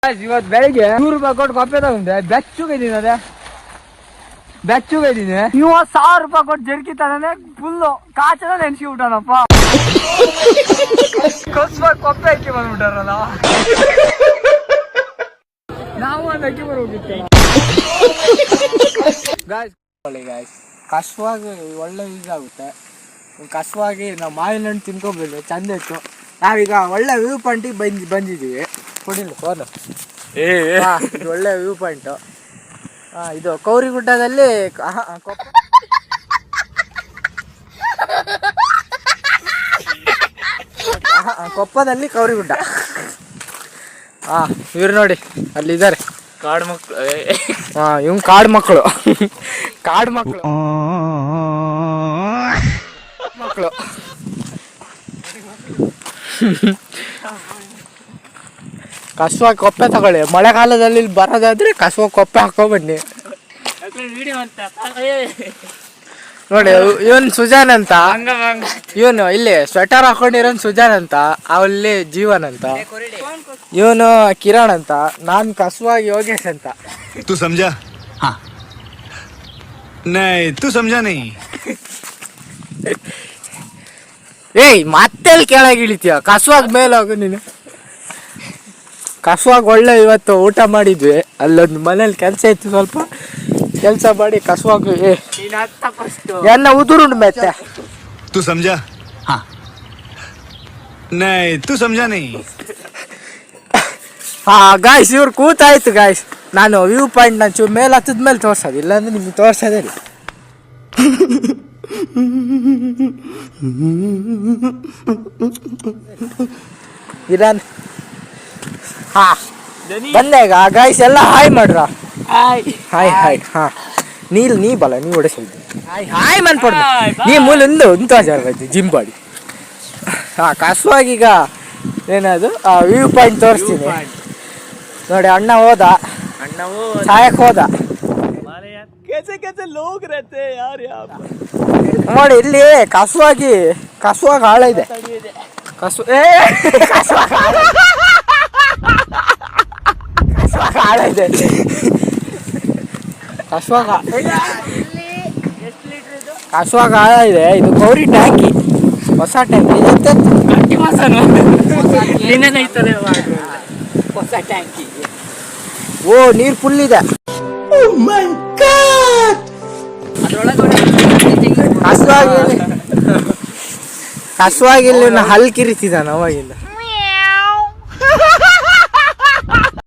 ಇವತ್ತು ಬೆಳಿಗ್ಗೆ 100 ರೂಪಾಯಿ ಕೊಟ್ಟು ಕೊಪ್ಪೆ ತಗೊಂಡೆ ಬೆಚ್ಚುಗಿದ್ದೀನಿ ಅದೇ ಬೆಚ್ಚುಗಿದ್ದೀನಿ. ನೀವು 1000 ರೂಪಾಯಿ ಕೊಟ್ಟು ಜರ್ಕಿ ತಗೊಂಡೆ ಫುಲ್ಲು ಕಾಚದ ನೆನ್ಸಿ ಬಿಟ್ಟಾನಪ್ಪ. ಕೊಸ್ವಾಗಿ ಕೊಪ್ಪೆ ಅಕ್ಕಿ ಬಂದ್ಬಿಟ್ಟಾರಲ್ಲ ನಾವು ಒಂದು ಅಕ್ಕಿ ಬರೋಗಿತ್ತು. ಗಾಯ್ಸ್ ಕಷ್ಟವಾಗಿ ಒಳ್ಳೆ ಯೂಸ್ ಆಗುತ್ತೆ. ಕಷ್ಟವಾಗಿ ನಾವು ಮಾವಿನ ಹಣ್ಣು ತಿನ್ಕೊಬೋದು, ಚಂದ ಇತ್ತು. ನಾವೀಗ ಒಳ್ಳೆ ವ್ಯೂ ಪಾಯಿಂಟಿಗೆ ಬಂದಿದ್ದೀವಿ. ಕೊಡಿಲ್ಲ ಫೋನು. ಇದು ಒಳ್ಳೆ ವ್ಯೂ ಪಾಯಿಂಟು. ಇದು ಕೌರಿಗುಡ್ಡದಲ್ಲಿ ಕೊಪ್ಪದಲ್ಲಿ ಕೌರಿಗುಡ್ಡ. ಇವ್ರು ನೋಡಿ ಅಲ್ಲಿದ್ದಾರೆ ಕಾಡು ಮಕ್ಕಳು. ಇವ್ ಕಾಡು ಮಕ್ಕಳು ಕಾಡು ಮಕ್ಕಳು ಮಕ್ಕಳು. ಕಸುವಾಗಿ ಕೊಪ್ಪೆ ತಗೊಳ್ಳಿ. ಮಳೆಗಾಲದಲ್ಲಿ ಬರೋದಾದ್ರೆ ಕಸುವಾಗಿ ಕೊಪ್ಪೆ ಹಾಕೊಂಡ್ಬನ್ನಿ. ನೋಡಿ ಇವನ್ ಸುಜಾನ್ ಅಂತ, ಇವನು ಇಲ್ಲಿ ಸ್ವೆಟರ್ ಹಾಕೊಂಡಿರೋನ್ ಸುಜಾನ್ ಅಂತ, ಅಲ್ಲಿ ಜೀವನ್ ಅಂತ, ಇವನು ಕಿರಣ್ ಅಂತ, ನಾನ್ ಕಸುವಾಗಿ ಯೋಗೇಶ್ ಅಂತ. तू समझा? हाँ नहीं तू समझा नहीं. ಏಯ್ ಮತ್ತೆಲ್ಲಿ ಕೆಳಗೆ ಇಳಿತೀಯ? ಕಸುವಾಗಿ ಮೇಲೆ ಹೋಗು ನೀನು. ಕಸುವಾಗಿ ಒಳ್ಳೆ ಇವತ್ತು ಊಟ ಮಾಡಿದ್ವಿ. ಅಲ್ಲೊಂದು ಮನೇಲಿ ಕೆಲಸ ಇತ್ತು, ಸ್ವಲ್ಪ ಕೆಲಸ ಮಾಡಿ ಕಸುವಾಗಿ ಎಲ್ಲ ಉದುರುಂಡು ಮೆತ್ತೆ. तू समझा? हाँ नहीं तू समझा नहीं. ಗಾಯ್ಸ್ ಇವ್ರು ಕೂತಾಯ್ತು ಗಾಯ್ಸ್. ನಾನು ವ್ಯೂ ಪಾಯಿಂಟ್ ನಾನು ಮೇಲೆ ಹತ್ತದ ಮೇಲೆ ತೋರ್ಸೋದು, ಇಲ್ಲಾಂದ್ರೆ ನಿಮ್ಗೆ ತೋರ್ಸೋದೇ ಇಲ್ಲ. ಇರಾನ್ ಬಂದೆ ಈಗ ಗಾಯ್ಸ್. ಎಲ್ಲ ಹಾಯ್ ಮಾಡ್ರ. Hi hi. ನೀ ಬಲ ನೀ ಹೊಡೆಸಿದ್ದೆ ಹಾಯ್ ಮನ್ಪಡ್ದು ನೀ ಮೂಲೊಂದು ಉಂಟಾಜಾರ್ದು ಜಿಮ್ ಬಾಡಿ. ಕಸುವಾಗೀಗ ಏನದು ವ್ಯೂ ಪಾಯಿಂಟ್ ತೋರಿಸ್ತೀನಿ ನೋಡಿ. ಅಣ್ಣ ಹೋದ, ಛಾಯಕ್ ಹೋದ ನೋಡಿ. ಇಲ್ಲಿ ಕಸುವಾಗಿ ಆಳ ಇದೆ. ಆಳ ಇದೆ. ಕಸುವಾಗ ಆಳ ಇದೆ. ಇದು ಗೌರಿ ಟ್ಯಾಂಕಿ, ಹೊಸ ಟ್ಯಾಂಕಿ. ಹೊಸ ಟ್ಯಾಂಕಿ. ಓ ನೀರ್ ಫುಲ್ ಇದೆ. ಕಸುವಾಗಿ ಇಲ್ಲಿ ಹಲ್ ಕಿರಿತಿದ್ದಾನ ಅವಾಗಿಂದ.